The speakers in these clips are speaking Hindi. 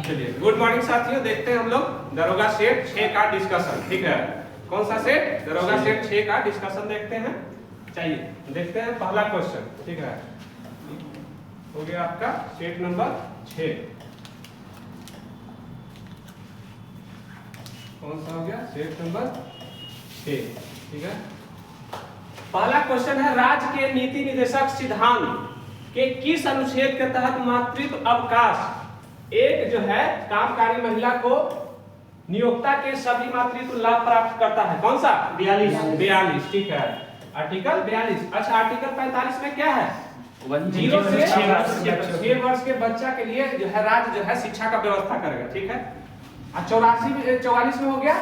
चलिए गुड मॉर्निंग साथियों, देखते हैं हम लोग दरोगा सेट 6 का डिस्कशन। ठीक है, कौन सा सेट? दरोगा सेट 6 का डिस्कशन देखते हैं। चाहिए देखते हैं पहला क्वेश्चन। ठीक है, हो गया आपका सेट नंबर 6। कौन सा हो गया? Set number 6। ठीक है, पहला क्वेश्चन है राज्य के नीति निर्देशक सिद्धांत के किस अनुच्छेद के तहत मातृत्व अवकाश एक जो है कामकारी महिला को नियोक्ता के सभी मातृत्व लाभ प्राप्त करता है? कौन सा? 42। ठीक है, आर्टिकल 42। अच्छा, आर्टिकल 45 में क्या है? 0 से 6 वर्ष के बच्चा के लिए जो है राज्य जो है शिक्षा का व्यवस्था करेगा। ठीक है, 44 में हो गया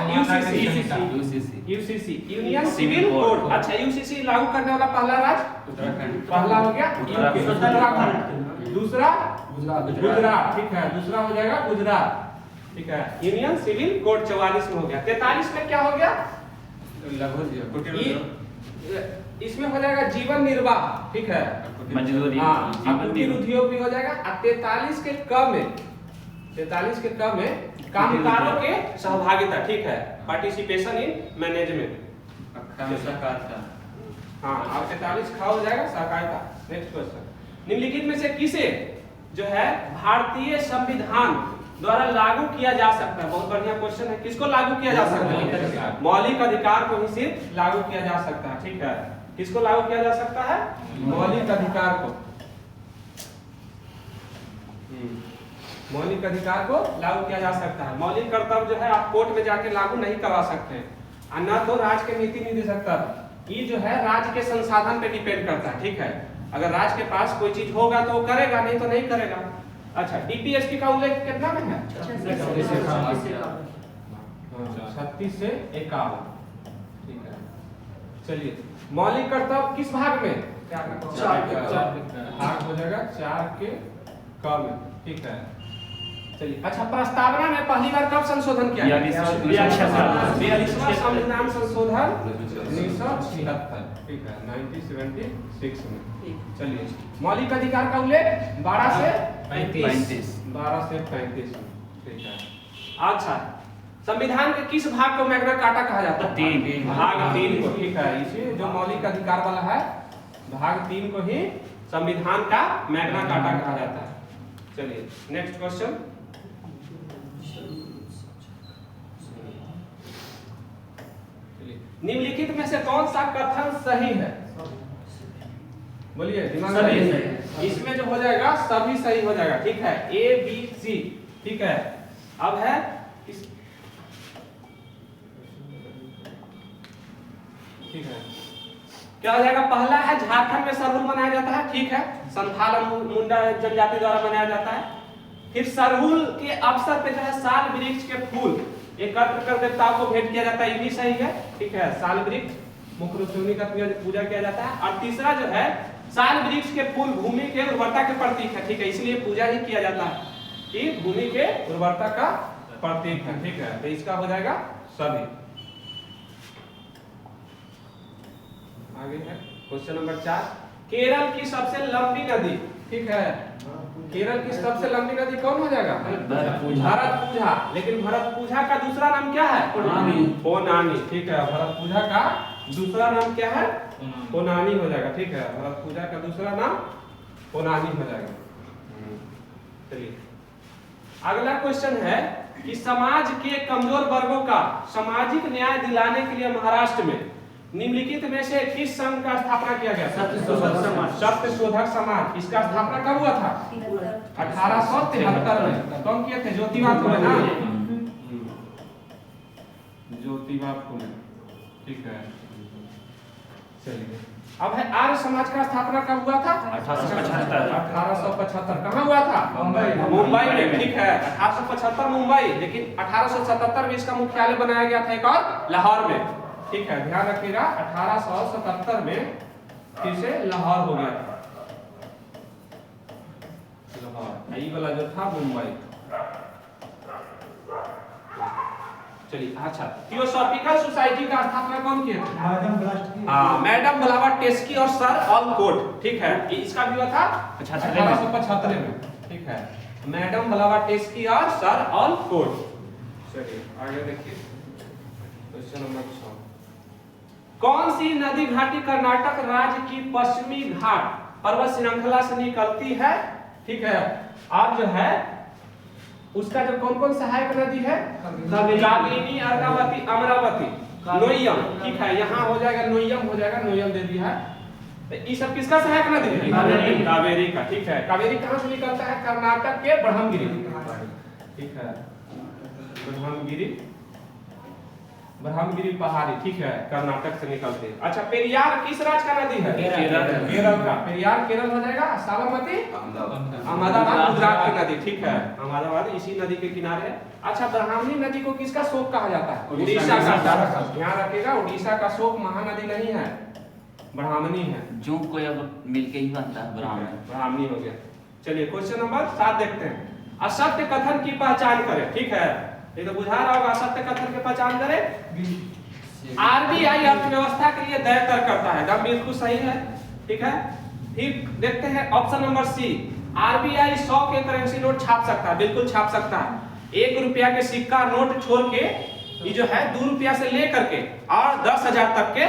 यूसीसी यूनियन सिविल कोड। अच्छा, यूसीसी लागू करने वाला पहला राज्य उत्तराखंड। पहला हो गया उत्तराखंड, दूसरा गुजरात। ठीक है, दूसरा हो जाएगा गुजरात। ठीक है, यूनियन सिविल कोड 44 में हो गया। 43 में क्या हो गया? इसमें हो जाएगा जीवन निर्वाह। ठीक है, मजदूरी, कुटीर उद्योग भी हो जाएगा। 43 के क में कामगारों के सहभागिता। ठीक है, पार्टिसिपेशन इन मैनेजमेंट। हाँ, अब 43 खा हो जाएगा सहकारिता। नेक्स्ट क्वेश्चन, निम्नलिखित में से किसे जो है भारतीय संविधान द्वारा लागू किया जा सकता है? बहुत बढ़िया क्वेश्चन है। किसको लागू किया जा सकता है? मौलिक अधिकार को ही सिर्फ लागू किया जा सकता है। ठीक है, किसको लागू किया जा सकता है? मौलिक अधिकार को। मौलिक अधिकार को लागू किया जा सकता है। मौलिक कर्तव्य जो है आप कोर्ट में जाके लागू नहीं करवा सकते हैं, न तो राज्य के नीति निर्देशक तत्व। ये जो है राज्य के संसाधन पे डिपेंड करता है। ठीक है, अगर राज्य के पास कोई चीज होगा तो वो करेगा, नहीं तो नहीं करेगा। अच्छा, डीपीएसपी का उल्लेख कितना में है? 36 से 51। ठीक है, चलिए मौलिक कर्तव्य किस भाग में? भाग हो जाएगा 4 के क में। ठीक है, चलिए। अच्छा, प्रस्तावना में पहली बार कब संशोधन किया? 42वां संविधान संशोधन 1976। ठीक है, 1976 में। चलिए, मौलिक अधिकार का उल्लेख 12 से 35। 12 से 35 में। ठीक है, अच्छा, संविधान के किस भाग को मैग्ना कार्टा कहा जाता है? भाग 3 को। ठीक है, इसे जो मौलिक अधिकार वाला है भाग 3 को ही संविधान का मैग्ना कार्टा कहा जाता है। चलिए नेक्स्ट क्वेश्चन, निम्नलिखित में से कौन सा कथन सही है? बोलिए, दिमाग लगाइए। इसमें जो हो जाएगा सभी सही हो जाएगा। ठीक है, ए बी सी। ठीक है, अब है ठीक है, क्या हो जाएगा? पहला है झारखंड में सरहुल मनाया जाता है। ठीक है, संथाल और मुंडा जनजाति द्वारा मनाया जाता है। फिर सरहुल के अवसर पे जो है साल वृक्ष के फूल एकत्र कर देवताओं को भेंट किया जाता है। ये भी सही है। ठीक है, साल वृक्ष मुख्य रूप से का पूजा किया जाता है। और तीसरा जो है साल वृक्ष के फूल भूमि के उर्वरता के प्रतीक है। ठीक है, इसलिए पूजा ही किया जाता है कि भूमि के उर्वरता का प्रतीक है। ठीक है, तो इसका हो जाएगा सभी। आगे है क्वेश्चन नंबर 4, केरल की सबसे लंबी नदी। ठीक है, केरल की सबसे लंबी नदी कौन हो जाएगा? भरतपुझा। लेकिन भरतपुझा का दूसरा नाम क्या है? पोनानी। ठीक है, भरतपुझा का दूसरा नाम क्या है? पोनानी हो जाएगा। ठीक है, भरतपुझा का दूसरा नाम पोनानी हो जाएगा। चलिए अगला क्वेश्चन है कि समाज के कमजोर वर्गों का सामाजिक न्याय दिलाने के लिए महाराष्ट्र में निम्नलिखित में से किस संघ का स्थापना किया गया? सत्यशोधक समाज। इसका स्थापना कब हुआ था? 1873 में। कौन किए थे? ज्योतिबा फुले ना, ज्योतिबा फुले। ठीक है, चलिए अब है आर्य समाज का स्थापना कब हुआ था? 1875। कहाँ हुआ था? मुंबई में। ठीक है, 1875 मुंबई। लेकिन 1877 में इसका मुख्यालय बनाया गया था एक और लाहौर में। ठीक है, ध्यान रखिएगा, 1877 में फिर से लाहौर हो गया था। लाहौर, ये वाला जो था मुंबई। चलिए, अच्छा, थियोसॉफिकल सोसाइटी का स्थापना कौन किया था? मैडम ब्लावाटस्की और सर ऑलकोट। ठीक है, इसका भी हुआ था 1875 में। ठीक है, मैडम ब्लावाटस्की और सर ऑलपोर्ट। चलिए आगे देखिए क्वेश्चन नंबर 6। कौन सी नदी घाटी कर्नाटक राज्य की पश्चिमी घाट पर्वत श्रृंखला से निकलती है? ठीक है, अब जो है उसका जो कौन कौन सहायक नदी है? कावेरी, अर्कावती, अमरावती, नोयम। ठीक है, यहाँ हो जाएगा नोयम, हो जाएगा नोयम दे दिया है। तो ये सब किसका सहायक नदी है? कावेरी का। ठीक है, कावेरी कहाँ से निकलता है? कर्नाटक के ब्रह्मगिरी। ठीक है, ब्रह्मगिरी पहाड़ी। ठीक है, कर्नाटक से निकलते हैं। अच्छा, पेरियार किस राज्य का नदी है? केरल का। पेरियार केरल हो जाएगा। साबरमती अहमदाबाद गुजरात की नदी। ठीक है, अहमदाबाद इसी नदी के किनारे है। अच्छा, ब्राह्मणी नदी को किसका शोक कहा जाता है? उड़ीसा का। ध्यान रखिएगा, उड़ीसा का शोक महानदी नहीं है, ब्राह्मणी है। जो कोई अब मिलके ही बनता है ब्राह्मणी हो गया। चलिए क्वेश्चन नंबर 7 देखते हैं। असत्य कथन की पहचान करें। ठीक है, ये तो बुझा रहा होगा। असत्य कथन की पहचान करें। आरबीआई अर्थव्यवस्था के लिए दर तय करता है, एकदम बिल्कुल सही है। ठीक है, फिर देखते हैं ऑप्शन नंबर सी। आरबीआई 100 के करेंसी नोट छाप सकता है, बिल्कुल छाप सकता है। 1 रुपया के सिक्का नोट छोड़ के ये जो है 2 रुपया से लेकर के और 10,000 तक के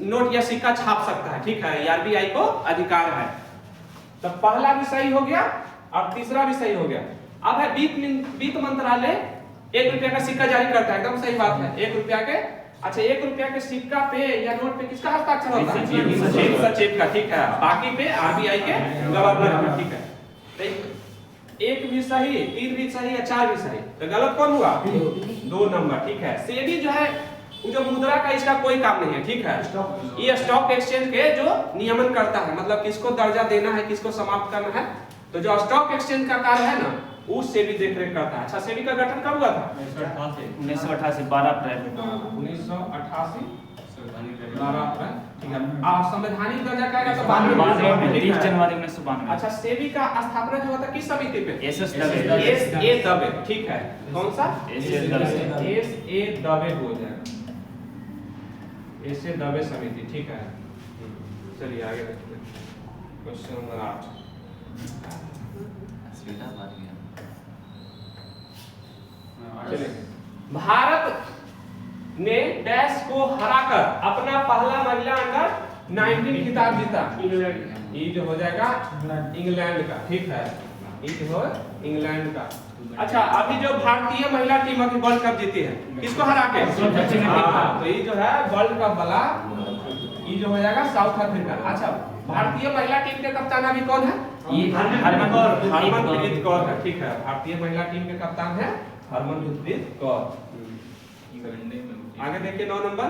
नोट या सिक्का छाप सकता है। ठीक है, आरबीआई को अधिकार है। तो पहला भी सही हो गया और तीसरा भी सही हो गया। अब है वित्त मंत्रालय 1 रुपया का सिक्का जारी करता है, एकदम सही बात है। 1 रुपया के, अच्छा 1 रुपया के सिक्का पे या नोट पे किसका हस्ताक्षर होता है? सचिव का। ठीक है, बाकी पे आरबीआई के गवर्नर का। ठीक है, तो 1 भी सही, 3 भी सही है, 4 भी सही। तो गलत कौन हुआ? 2 नंबर। ठीक है, सेबी जो है जो मुद्रा का इसका कोई काम नहीं है। ठीक है, ये स्टॉक एक्सचेंज के जो नियमन करता है, मतलब किसको दर्जा देना है, किसको समाप्त करना है। तो जो स्टॉक एक्सचेंज का कार्य है ना, उस सेबी देखरेख करता है। अच्छा, सेबी का गठन कब हुआ था? 1988 12 अप्रैल 1988 12 अप्रैल। ठीक है, संवैधानिक दर्जा क्या है? तो 30 जनवरी 1992। अच्छा, सेबी का स्थापना जो हुआ था किस समिति पे? एस ए दबे। ठीक है, कौन सा? एस ए दबे हो जाएगा, एस ए दबे समिति। ठीक है, चलिए आगे देखते हैं क्वेश्चन नंबर 8। चलिए, भारत ने डैश को हराकर अपना पहला महिला अंडर 19 खिताब जीता। ये जो हो जाएगा इंग्लैंड का। ठीक है, ये जो है इंग्लैंड का। अच्छा, अभी जो भारतीय महिला टीम अभी वर्ल्ड कप जीती है, किसको हरा के? तो ये जो है वर्ल्ड कप वाला, ये जो हो जाएगा साउथ अफ्रीका। अच्छा, भारतीय महिला टीम के कप्तान अभी कौन है? हरमनप्रीत कौर है। ठीक है, भारतीय महिला टीम के कप्तान है हरमनप्रीत कौर। आगे देखिए 9 नंबर।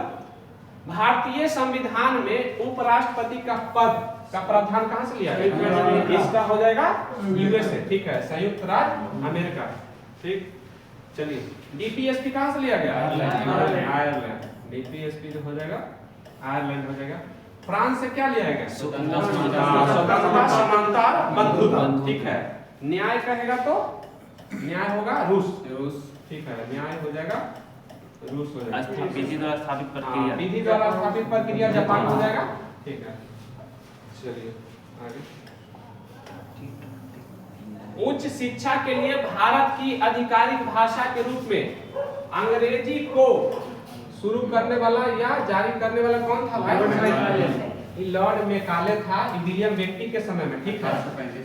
भारतीय संविधान में उपराष्ट्रपति का पद का प्रावधान कहां से लिया गया? इसका हो जाएगा यूएसए। ठीक है, संयुक्त राज्य अमेरिका। ठीक, चलिए डीपीएसपी कहां से लिया गया? आयरलैंड। डीपीएसपी जो हो जाएगा आयरलैंड हो जाएगा। फ्रांस से क्या लिया गया? स्वतंत्रता, समानता, बंधुता। ठीक है, न्याय कहेगा तो न्याय होगा रूस। ठीक है, न्याय हो जाएगा रूस हो जाएगा। विधि द्वारा स्थापित प्रक्रिया, विधि द्वारा स्थापित प्रक्रिया जापान हो जाएगा। ठीक है, चलिए आगे। उच्च शिक्षा के लिए भारत की आधिकारिक भाषा के रूप में अंग्रेजी को शुरू करने वाला या जारी करने वाला कौन था भाई? लॉर्ड मेकाले था, विलियम बेंटिक के समय में। ठीक है,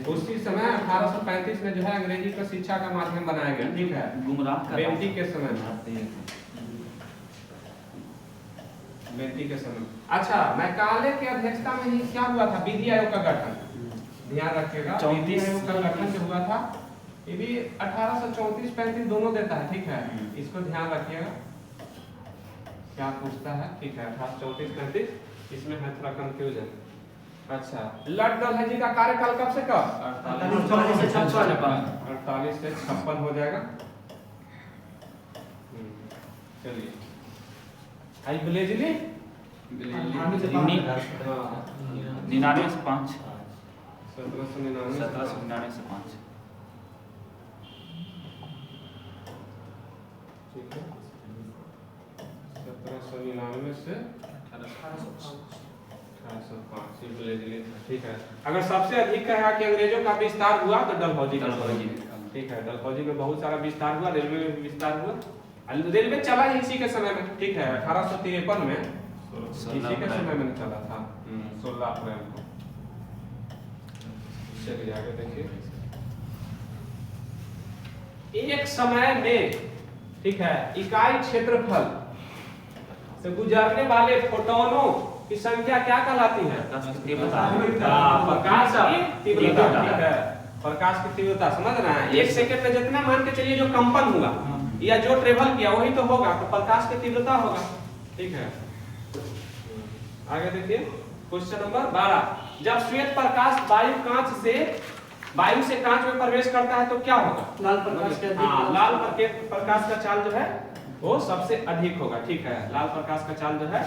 उसी समय 1835 में जो है अंग्रेजी को शिक्षा का माध्यम बनाया गया। ठीक है, बेंटिक के समय में, बेंटिक के समय। अच्छा, मैकाले की अध्यक्षता में ही क्या हुआ था? विधि आयोग का गठन। ध्यान रखिएगा, विधि आयोग का गठन जो हुआ था ये भी 1834-35 दोनों देता है। ठीक है, इसको ध्यान रखिएगा क्या पूछता है। ठीक है, 1834-35 इसमें है थोड़ा कंफ्यूजन। अच्छा, लॉर्ड डलहौजी का कार्यकाल कब से कब? 48 से 56 हो जाएगा। चलिए, आई ब्लेजली 99 से 5 1799 से 5। ठीक है, 1799 से 1805। ठीक है, अगर सबसे अधिक कहा कि अंग्रेजों का विस्तार हुआ तो डलहौजी का। ठीक है। डलहौजी में बहुत सारा विस्तार हुआ, रेलवे में भी विस्तार हुआ। रेलवे चला ही इसी के समय में, ठीक है, 1853 में इसी के समय में चला था, 16 अप्रैल को। चलिए आगे देखिए। एक समय में, ठीक है, इकाई क्षेत्रफल से गुजरने वाले फोटोनों की संख्या क्या कहलाती है? प्रकाश की तीव्रता, ठीक है, प्रकाश की तीव्रता। समझ रहे हैं? 1 सेकंड में जितना मान के चलिए जो कंपन हुआ या जो ट्रेवल किया वही तो होगा, तो प्रकाश की तीव्रता होगा, ठीक है। आगे देखिए क्वेश्चन नंबर 12। जब श्वेत प्रकाश वायु से कांच में प्रवेश करता है तो क्या होगा? लाल प्रकाश के अधिक, हाँ, लाल प्रकाश का चाल जो है वो सबसे अधिक होगा, ठीक है। लाल प्रकाश का चाल जो है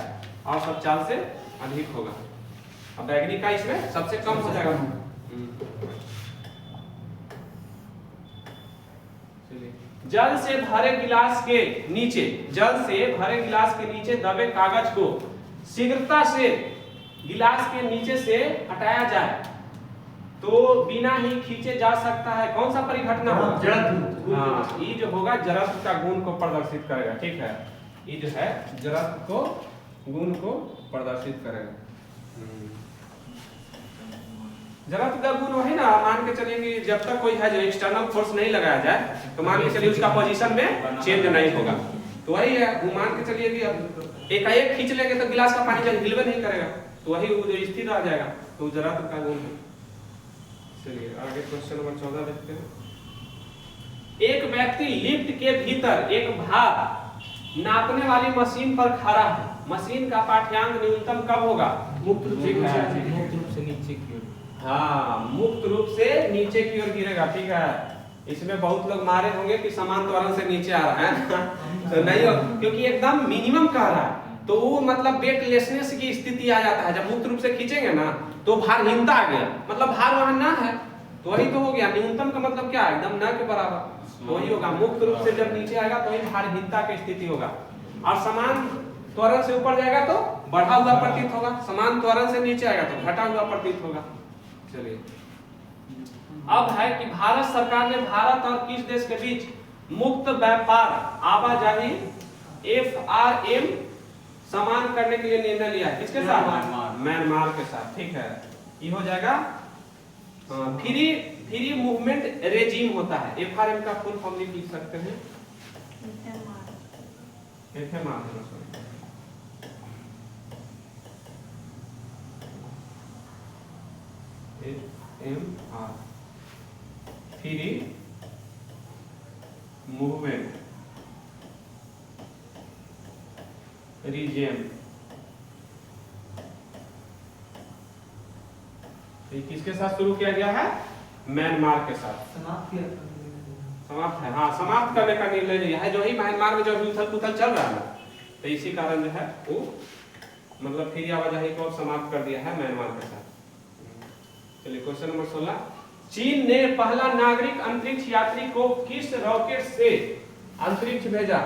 और सब चाल से अधिक होगा। अब बैगनी का इसमें सबसे कम हो जाएगा। जल से भरे गिलास के नीचे दबे कागज को शीघ्रता से गिलास के नीचे से हटाया जाए तो बिना ही खींचे जा सकता है। कौन सा परिघटना होगा? जड़त्व। हाँ, ये जो होगा जड़त्व का गुण को प्रदर्शित करेगा, ठीक है। ये जो है जड़त्व को गुण को प्रदर्शित करेगा। जड़त्व का गुण वही ना, मान के चलिए कि जब तक कोई है जो एक्सटर्नल फोर्स नहीं लगाया जाए तो मान के चलिए उसका पोजीशन में चेंज नहीं होगा। तो वही है, वो मान के चलिए कि अब एकाएक खींच लेंगे तो गिलास का पानी जब हिलवे नहीं करेगा, तो वही वो जो स्थिर रह जाएगा, तो जड़त्व का गुण है। चलिए आगे क्वेश्चन नंबर 14 देखते हैं। एक व्यक्ति लिफ्ट के भीतर एक भार नापने वाली मशीन पर खड़ा है। मशीन का पाठ्यांक न्यूनतम कब होगा? मुक्त रूप से नीचे की ओर। हाँ, मुक्त रूप से नीचे की ओर गिरेगा, ठीक है। इसमें बहुत लोग मारे होंगे कि समान त्वरण से नीचे आ रहा है तो नहीं हो, क्योंकि एकदम मिनिमम कह रहा है, तो वो मतलब वेटलेसनेस की स्थिति आ जाता है। जब मुक्त रूप से खींचेंगे ना तो भार हीनता आ गया, मतलब भार वहां ना है, तो वही तो हो गया। न्यूनतम का मतलब क्या है? एकदम न के बराबर, तो वही होगा। मुक्त रूप से जब नीचे आएगा तो वही भारहीनता की स्थिति होगा। और समान त्वरण से ऊपर जाएगा तो बढ़ा हुआ प्रतीत होगा, समान त्वरण से नीचे आएगा तो घटा हुआ प्रतीत होगा। चलिए अब है कि भारत सरकार ने भारत और किस देश के बीच मुक्त व्यापार आवाजाही FRM समान करने के लिए निर्णय लिया है? किसके साथ? म्यांमार के साथ, ठीक है। ये हो जाएगा फ्री मूवमेंट रेजिम होता है। FRM का फुल फॉर्म लिख सकते हैं, फ्री मूवमेंट रीजन। किसके साथ शुरू किया गया है? म्यांमार के साथ। समाप्त है, हाँ, समाप्त करने का निर्णय लिया है। जो ही म्यांमार में जो उथल पुथल चल रहा है, तो इसी कारण जो है वो मतलब फ्री आवाजाही को समाप्त कर दिया है म्यांमार के साथ। चलिए क्वेश्चन नंबर 16। चीन ने पहला नागरिक अंतरिक्ष यात्री को किस रॉकेट से अंतरिक्ष भेजा?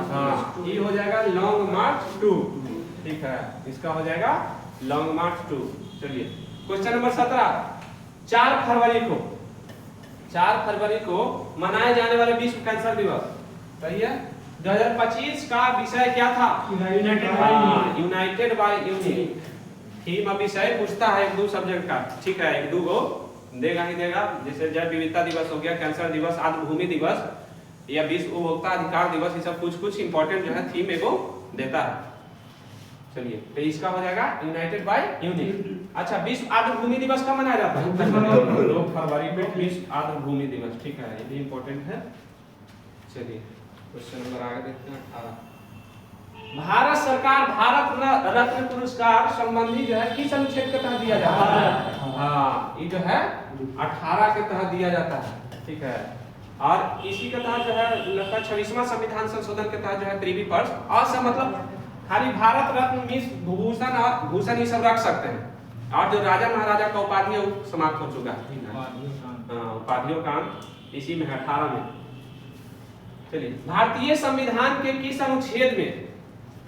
हाँ, ये हो जाएगा लॉन्ग मार्च 2, ठीक है। इसका हो जाएगा लॉन्ग मार्च 2। चलिए क्वेश्चन नंबर 17। 4 फरवरी को मनाए जाने वाले विश्व कैंसर दिवस, सही है, 2025 का विषय क्या था? United bye unity. थीम विषय पूछता है 1-2 सब्जेक्ट का, ठीक है, 1-2 को देगा ही देगा। जैसे जैव विविधता दिवस हो गया, कैंसर दिवस, आर्द्र भूमि दिवस या विश्व उपभोक्ता अधिकार दिवस, ये सब कुछ इंपॉर्टेंट जो है थीम एगो देता है। चलिए तो इसका हो जाएगा यूनाइटेड बाय यूनिटी। अच्छा, विश्व आर्द्र भूमि दिवस कब मनाया जाता है? 2 फरवरी को विश्व आर्द्र भूमि दिवस, ठीक है, ये भी इंपॉर्टेंट है। चलिए क्वेश्चन नंबर आगे देखते हैं 18। भारत सरकार भारत रत्न पुरस्कार संबंधी जो है किस अनुच्छेद के तहत दिया जाता है? हाँ, ये जो है 18 के तहत दिया जाता है, ठीक है। और इसी के तहत जो है लगभग 26वां संविधान संशोधन के तहत जो है त्रिवी पर्स और सब मतलब खाली भारत रत्न, मिस भूषण और भूषण ये सब रख सकते हैं। और जो राजा महाराजा का उपाधि है वो समाप्त हो चुका है। उपाधियों का इसी में 18 में। चलिए, भारतीय संविधान के किस अनुच्छेद में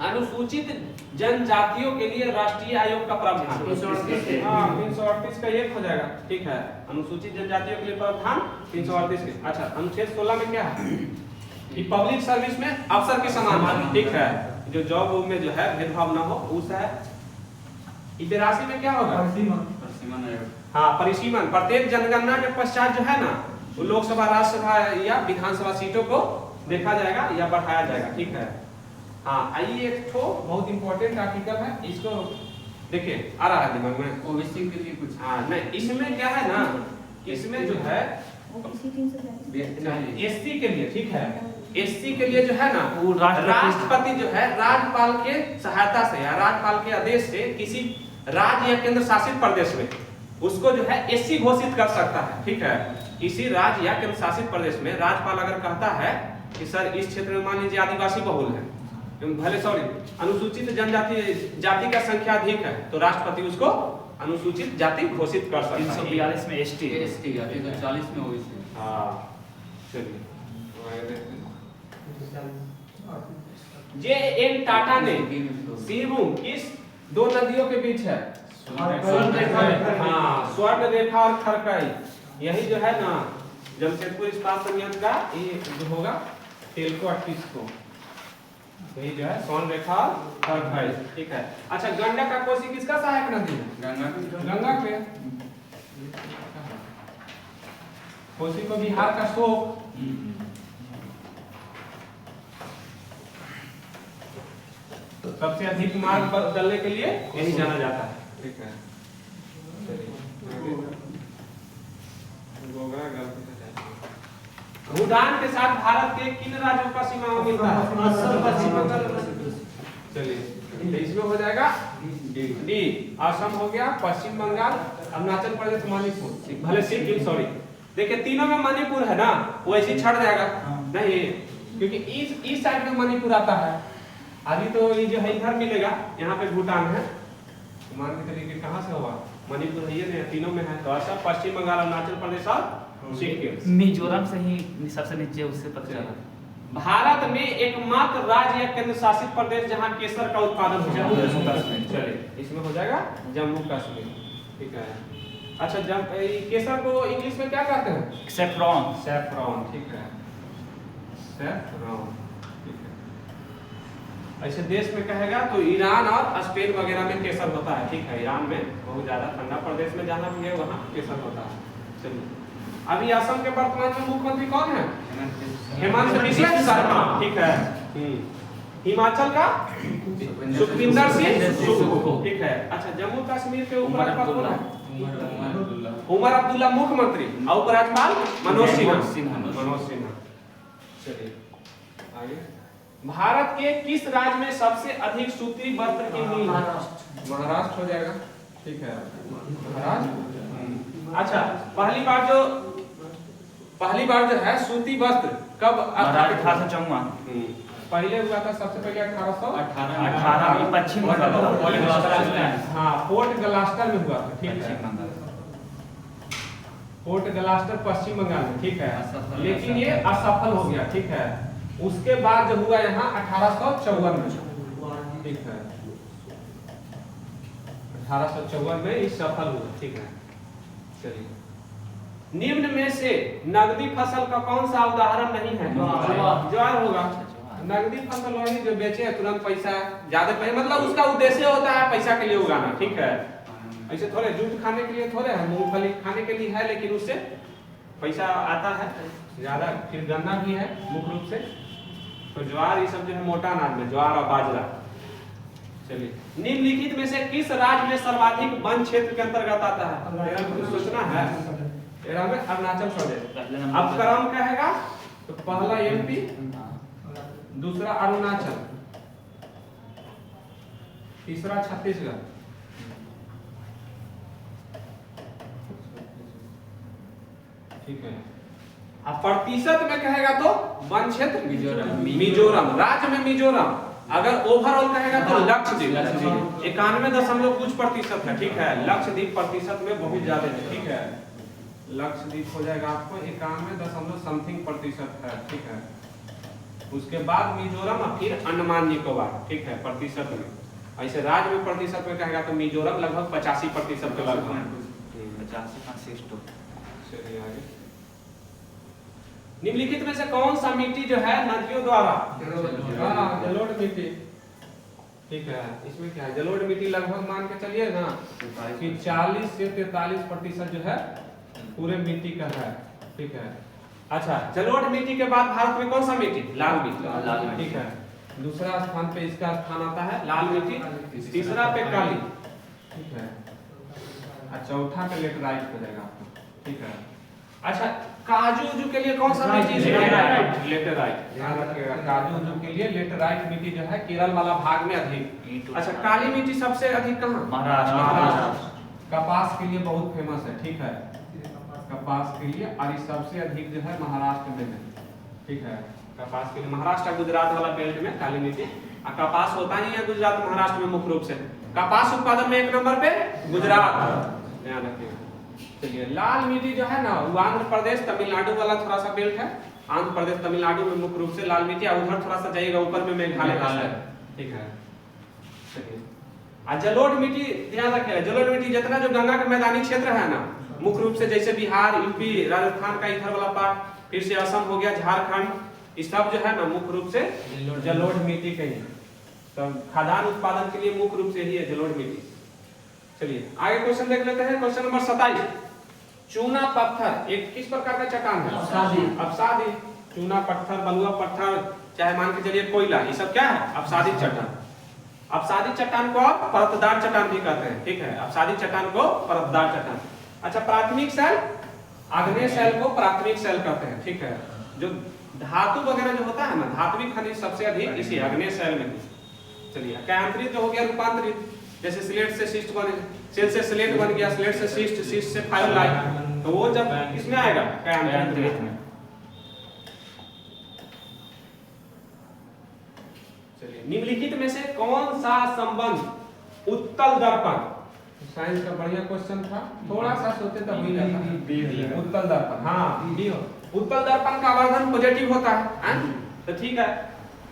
अनुसूचित जनजातियों के लिए राष्ट्रीय आयोग का प्रावधान। 338 का एक हो जाएगा, ठीक है। अनुसूचित जनजातियों के लिए प्रावधान 338 के। अच्छा, अनुच्छेद 16 में क्या है कि पब्लिक सर्विस में अफसर के समान, ठीक है, जो जॉब में जो है भेदभाव ना हो उस है। 82 में क्या होगा? हाँ, परिसीमन। प्रत्येक जनगणना के पश्चात जो है ना वो लोकसभा, राज्यसभा या विधानसभा सीटों को देखा जाएगा या बढ़ाया जाएगा, ठीक है। हाँ, आइए एक तो बहुत इंपॉर्टेंट आर्टिकल है, इसको देखिए, आ रहा है दिमाग में। ओबीसी के लिए कुछ हाँ नहीं, इसमें क्या है ना, इसमें जो है एससी के लिए, ठीक है, एससी के लिए जो है ना वो राष्ट्रपति जो है राज्यपाल के सहायता से या राज्यपाल के आदेश से किसी राज्य या केंद्र शासित प्रदेश में उसको जो है एससी घोषित कर सकता है, ठीक है। किसी राज्य या केंद्र शासित प्रदेश में राज्यपाल अगर कहता है कि सर इस क्षेत्र में मान लीजिए आदिवासी बहुल है, भले सॉरी अनुसूचित जनजाति जाति का संख्या अधिक है, तो राष्ट्रपति उसको अनुसूचित जाति घोषित कर सकता है। 342 में एसटी है, 340 में ओबीसी। हाँ, चलिए। जे एन टाटा ने सिरभूम किस दो नदियों के बीच है? हाँ, स्वर्ण रेखा और खरकई, यही जो है ना जमशेदपुर इस्पात संयंत्र का ये जो होगा टेल्को 38 को, यही जो है स्वर्ण रेखा और खरकई, ठीक है। अच्छा, गंडक का कोसी किसका सहायक नदी है? गंगा के। कोसी को बिहार का शोक, सबसे अधिक मार्ग बदलने के लिए यही जाना जाता है, ठीक है। भूटान के साथ भारत के किन राज्यों का सीमा मिलता है? असम, पश्चिम बंगाल। चलिए, इसमें हो जाएगा डी, असम हो गया, पश्चिम बंगाल, अरुणाचल प्रदेश, मणिपुर, भले सिक्किम, सॉरी। देखिए तीनों में मणिपुर है ना, वो ऐसे छट जाएगा नहीं, क्योंकि इस साइड में मणिपुर आता है। अभी तो ये जो है इधर मिलेगा, यहाँ पे भूटान है, मान के चलिए कहाँ से हुआ, मणिपुर है, ये तीनों में है, तो असम, पश्चिम बंगाल, अरुणाचल प्रदेश और सिक्किम। मिजोरम से ही सबसे नीचे, उससे पता चला। भारत में एकमात्र राज्य या केंद्र शासित प्रदेश जहाँ केसर का उत्पादन हो जम्मू कश्मीर। चलिए, इसमें हो जाएगा जम्मू कश्मीर, ठीक है। अच्छा, केसर को इंग्लिश में क्या कहते हैं? सैफरॉन। सैफरॉन, ठीक है, सैफरॉन, ठीक है। ऐसे देश में कहेगा तो ईरान और स्पेन वगैरह में केसर होता है, ठीक है। ईरान में बहुत ज्यादा ठंडा प्रदेश में जहाँ भी है वहाँ केसर होता है। चलिए, अभी असम के वर्तमान में मुख्यमंत्री कौन है? हेमंत बिस्वा शर्मा, ठीक है। हिमाचल का सुखविंदर सिंह सुक्खू, ठीक है। अच्छा, जम्मू कश्मीर के ऊपर कौन है? उमर अब्दुल्ला मुख्यमंत्री और उपराज्यपाल मनोज सिन्हा। चलिए आगे। भारत के किस राज्य में सबसे अधिक सूती वस्त्र की मिल? महाराष्ट्र हो जाएगा, ठीक है, महाराष्ट्र। अच्छा, पहली बार जो है सूती वस्त्र कब? 1854। पहले हुआ था, सबसे पहले 1818 में पश्चिम बंगाल। हाँ, फोर्ट गलास्टर में हुआ था, ठीक है, फोर्ट गलास्टर पश्चिम बंगाल में, ठीक है, लेकिन ये असफल हो गया, ठीक है। उसके बाद जो हुआ यहाँ 1854 में, ठीक है, 1854 में इस सफल हुआ, ठीक है। चलिए, निम्न में से नगदी फसल का कौन सा उदाहरण नहीं है? ज्वार होगा। नगदी फसल वही जो बेचे तुरंत पैसा ज्यादा पैसा, मतलब उसका उद्देश्य होता है पैसा के लिए उगाना, ठीक है। ऐसे थोड़े जूट खाने के लिए थोड़े है, मूंगफली खाने के लिए है, लेकिन उससे पैसा आता है ज्यादा। फिर गन्ना भी है मुख्य रूप से, तो ज्वार ये सब जो है मोटा अनाज में ज्वार और बाजरा। चलिए, निम्नलिखित में से किस राज्य में सर्वाधिक वन क्षेत्र के अंतर्गत आता है? मेरा कुछ सोचना है, मेरा में अरुणाचल प्रदेश। अब क्रम कहेगा तो पहला एमपी, दूसरा अरुणाचल, तीसरा छत्तीसगढ़, ठीक है। अब प्रतिशत में कहेगा तो वन क्षेत्र मिजोरम, राज्य में मिजोरम। अगर ओवरऑल कहेगा तो लक्षद्वीप 91 कुछ प्रतिशत है, ठीक है। लक्षद्वीप प्रतिशत में बहुत ज्यादा है, ठीक है। लक्षद्वीप हो जाएगा आपको 91 समथिंग प्रतिशत है, ठीक है। उसके बाद मिजोरम और फिर अंडमान निकोबार, ठीक है, प्रतिशत में। ऐसे राज्य में प्रतिशत में कहेगा तो मिजोरम लगभग 85% के लगभग। 50 चलिए आगे। निम्नलिखित में से कौन सा मिट्टी जो है नदियों द्वारा, जलोढ़ मिट्टी, ठीक है, इसमें क्या है, जलोढ़ मिट्टी लगभग मान के चलिए ना कि 40 से 43% जो है पूरे मिट्टी का है, ठीक है। अच्छा, जलोढ़ मिट्टी के बाद भारत में कौन सा मिट्टी, लाल मिट्टी, ठीक है। दूसरा स्थान पे इसका स्थान आता है लाल मिट्टी, तीसरा पे काली, ठीक है, और चौथा पे लेटराइट हो जाएगा आपको, ठीक है। अच्छा, काजू के लिए कौन सा मिट्टी, लेटराइट, ध्यान रखिएगा, काजू के लिए लेटराइट मिट्टी जो है केरल वाला भाग में अधिक। अच्छा, काली मिट्टी सबसे अधिक कहाँ, महाराष्ट्र। कपास के लिए बहुत फेमस है, ठीक है, कपास के लिए, और ये सबसे अधिक जो है महाराष्ट्र में है, ठीक है। कपास के लिए महाराष्ट्र गुजरात वाला बेल्ट में काली मिट्टी, और कपास होता ही है गुजरात महाराष्ट्र में मुख्य रूप से। कपास उत्पादन में 1 नंबर पे गुजरात, ध्यान रखिएगा। चलिए, लाल मिट्टी जो है ना वो आंध्र प्रदेश तमिलनाडु वाला थोड़ा सा बेल्ट है, आंध्र प्रदेश तमिलनाडु में मुख्य रूप से लाल मिट्टी, और उधर थोड़ा सा जाइएगा ऊपर में मेघालय है, ठीक है। चलिए, और जलोढ़ मिट्टी ध्यान रखिएगा, जलोढ़ मिट्टी जितना जो गंगा का मैदानी क्षेत्र है ना, मुख्य रूप से जैसे बिहार, यूपी, राजस्थान का इधर वाला पार्ट, फिर से असम हो गया, झारखंड, ये सब जो है ना मुख्य रूप से जलोढ़ मिट्टी का ही है। तो खाद्यान्न उत्पादन के लिए मुख्य रूप से ही है जलोढ़ मिट्टी। चलिए आगे क्वेश्चन देख लेते हैं, क्वेश्चन नंबर 27। चूना पत्थर एक किस प्रकार का चट्टान है, अपसादी। चूना पत्थर, बलुआ पत्थर, चाहे मान के चलिए कोयला, ये सब क्या है, अपसादी चट्टान। अपसादी चट्टान को आप परतदार चट्टान भी कहते हैं, ठीक है, अपसादी चट्टान को परतदार चट्टान। अच्छा, प्राथमिक सेल, आग्नेय सेल को प्राथमिक सेल कहते हैं, ठीक है। जो धातु वगैरह जो होता है ना, धात्विक खनिज सबसे अधिक इसी आग्नेय सेल में। चलिए, कैंत्रित जो हो गया रूपांतरित, जैसे स्लेट से शिस्ट बने, सेल से स्लेट बन गया, स्लेट से शिस्ट, शिस्ट से फाइब्रोलाइट, तो वो जब किसमें आएगा, कैंत्रित में। चलिए, निम्नलिखित में से कौन सा संबंध उत्तल दर्पण, साइंस का बढ़िया क्वेश्चन था, थोड़ा सा सोचे तब मिल जाता। उत्तल दर्पण, हाँ डी हो। उत्तल दर्पण का आवर्धन पॉजिटिव होता है, तो ठीक है,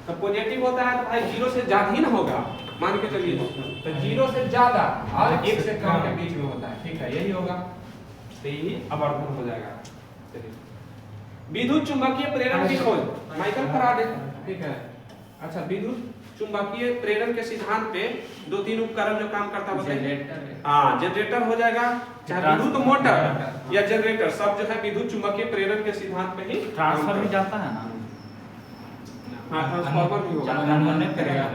तो पॉजिटिव होता है तो भाई 0 से ज्यादा ही ना होगा, मान के चलिए, तो 0 से ज्यादा और 1 से कम के बीच में होता है, ठीक है, यही होगा, तो यही आवर्धन हो जाएगा। चलिए, विद्युत चुंबकीय प्रेरण की खोज माइकल फैराडे, ठीक है। अच्छा, विद्युत चुंबकीय प्रेरण के सिद्धांत पे 2-3 उपकरण जो काम करता है, हाँ, जनरेटर हो जाएगा, चाहे विद्युत मोटर या जनरेटर, सब जो है विद्युत चुंबकीय प्रेरण के सिद्धांत पे ही। ट्रांसफर भी जाता है ना, हाँ, ट्रांसफार्मर भी होगा, नहीं करेगा।